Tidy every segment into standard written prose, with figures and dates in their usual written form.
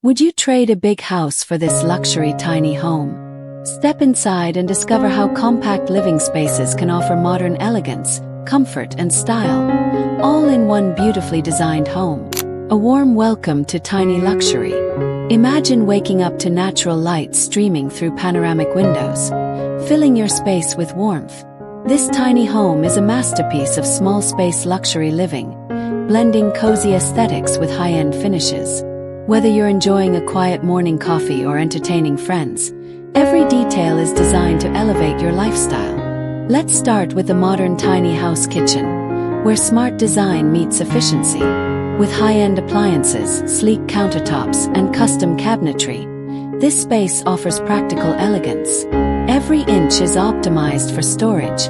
Would you trade a big house for this luxury tiny home? Step inside and discover how compact living spaces can offer modern elegance, comfort and style, all in one beautifully designed home. A warm welcome to tiny luxury. Imagine waking up to natural light streaming through panoramic windows, filling your space with warmth. This tiny home is a masterpiece of small space luxury living, blending cozy aesthetics with high-end finishes. Whether you're enjoying a quiet morning coffee or entertaining friends, every detail is designed to elevate your lifestyle. Let's start with the modern tiny house kitchen, where smart design meets efficiency. With high-end appliances, sleek countertops, and custom cabinetry, this space offers practical elegance. Every inch is optimized for storage,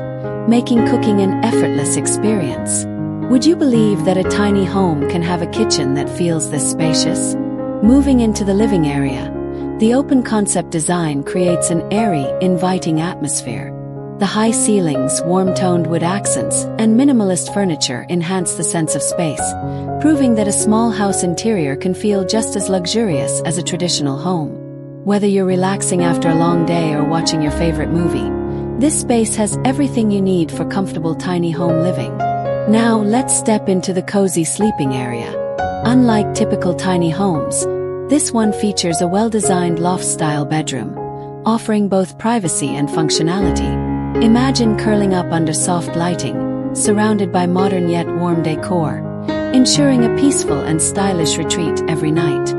making cooking an effortless experience. Would you believe that a tiny home can have a kitchen that feels this spacious? Moving into the living area, the open concept design creates an airy, inviting atmosphere. The high ceilings, warm-toned wood accents, and minimalist furniture enhance the sense of space, proving that a small house interior can feel just as luxurious as a traditional home. Whether you're relaxing after a long day or watching your favorite movie, this space has everything you need for comfortable tiny home living. Now let's step into the cozy sleeping area. Unlike typical tiny homes, this one features a well-designed loft-style bedroom, offering both privacy and functionality. Imagine curling up under soft lighting, surrounded by modern yet warm decor, ensuring a peaceful and stylish retreat every night.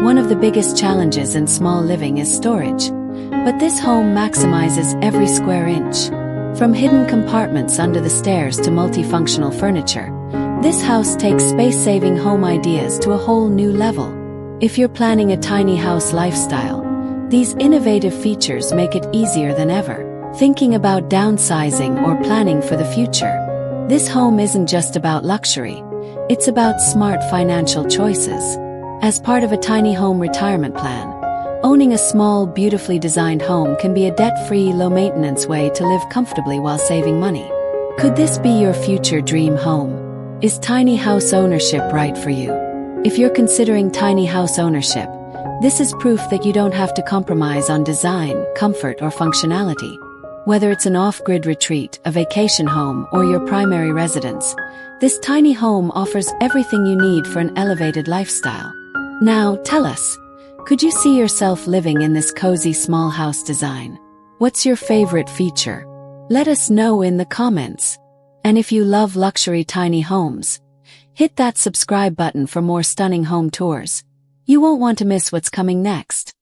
One of the biggest challenges in small living is storage, but this home maximizes every square inch. From hidden compartments under the stairs to multifunctional furniture, this house takes space-saving home ideas to a whole new level. If you're planning a tiny house lifestyle, these innovative features make it easier than ever. Thinking about downsizing or planning for the future, this home isn't just about luxury, it's about smart financial choices. As part of a tiny home retirement plan, owning a small, beautifully designed home can be a debt-free, low-maintenance way to live comfortably while saving money. Could this be your future dream home? Is tiny house ownership right for you? If you're considering tiny house ownership, this is proof that you don't have to compromise on design, comfort, or functionality. Whether it's an off-grid retreat, a vacation home, or your primary residence, this tiny home offers everything you need for an elevated lifestyle. Now, tell us, could you see yourself living in this cozy small house design? What's your favorite feature? Let us know in the comments. And if you love luxury tiny homes, hit that subscribe button for more stunning home tours. You won't want to miss what's coming next.